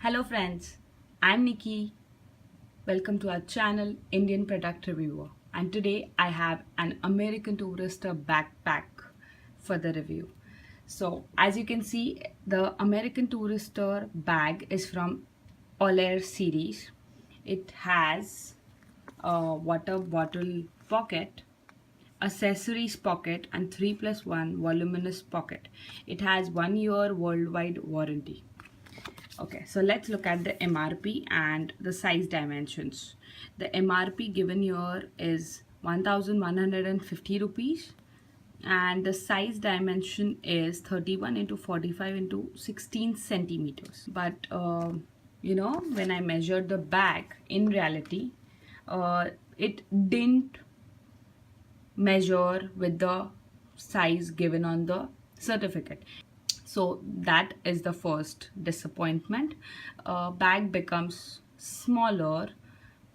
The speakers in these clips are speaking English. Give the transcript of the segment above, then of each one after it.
Hello friends, I'm Nikki. Welcome to our channel Indian Product Reviewer, and today I have an American Tourister backpack for the review. So as you can see, the American Tourister bag is from Olair series. It has a water bottle pocket, accessories pocket and 3+1 voluminous pocket. It has 1 year worldwide warranty. Okay, so let's look at the MRP and the size dimensions. The MRP given here is 1150 rupees and the size dimension is 31 into 45 into 16 centimeters. But when I measured the bag, in reality, it didn't measure with the size given on the certificate. So that is the first disappointment. Bag becomes smaller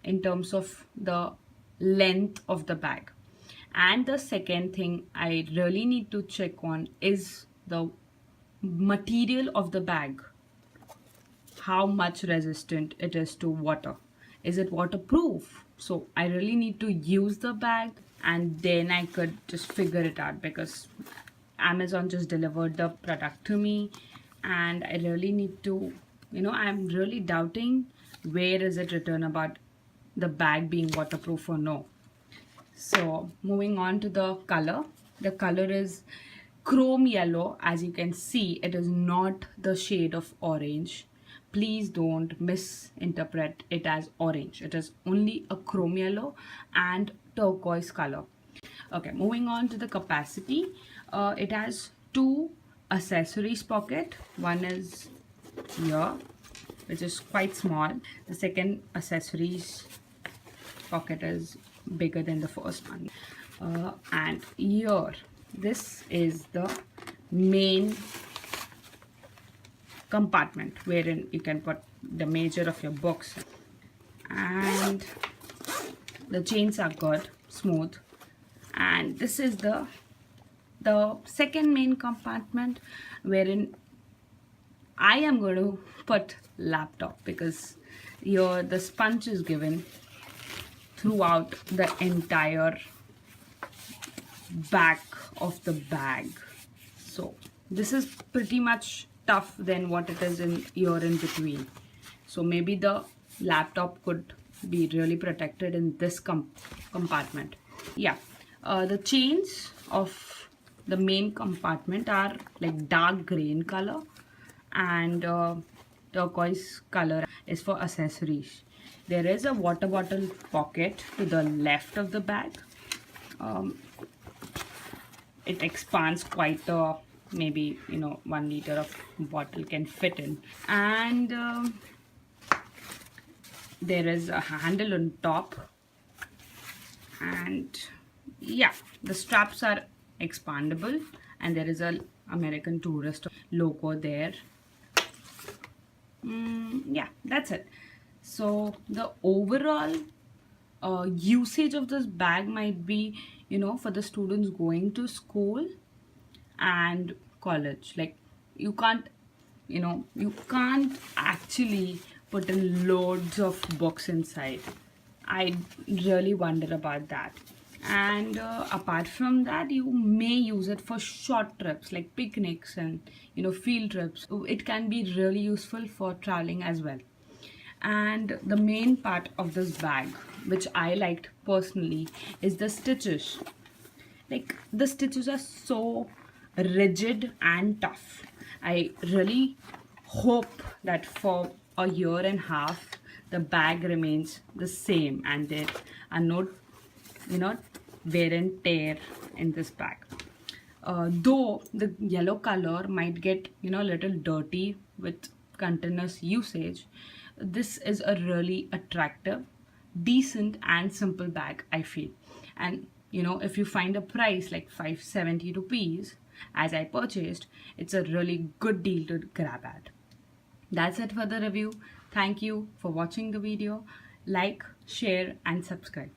in terms of the length of the bag. And the second thing I really need to check on is the material of the bag. How much resistant it is to water. Is it waterproof? So I really need to use the bag and then I could just figure it out, because Amazon just delivered the product to me and I really need to, I'm really doubting where is it written about the bag being waterproof or no. So moving on to the color. The color is chrome yellow. As you can see, it is not the shade of orange. Please don't misinterpret it as orange. It is only a chrome yellow and turquoise color. Okay, moving on to the capacity. It has two accessories pocket. One is here, which is quite small. The second accessories pocket is bigger than the first one. And here, this is the main compartment wherein you can put the major of your books. And the chains are good, smooth. And this is the second main compartment wherein I am going to put laptop, because here the sponge is given throughout the entire back of the bag. So this is pretty much tough than what it is in here in between. So maybe the laptop could be really protected in this compartment. Yeah. The chains of the main compartment are like dark gray in color, and turquoise color is for accessories. There is a water bottle pocket to the left of the bag. It expands quite maybe 1 liter of bottle can fit in, and there is a handle on top, and yeah, the straps are expandable, and there is a American Tourister logo there. Yeah, that's it. So the overall usage of this bag might be, for the students going to school and college. Like you can't actually put in loads of books inside. I really wonder about that. And apart from that, you may use it for short trips like picnics and field trips. It can be really useful for traveling as well. And the main part of this bag, which I liked personally, is the stitches. Like the stitches are so rigid and tough. I really hope that for a year and a half the bag remains the same and there are no wear and tear in this bag. Though the yellow color might get a little dirty with continuous usage, this is a really attractive, decent and simple bag, I feel. And if you find a price like 570 rupees as I purchased, it's a really good deal to grab at. That's it for the review. Thank you for watching the video. Like, share and subscribe.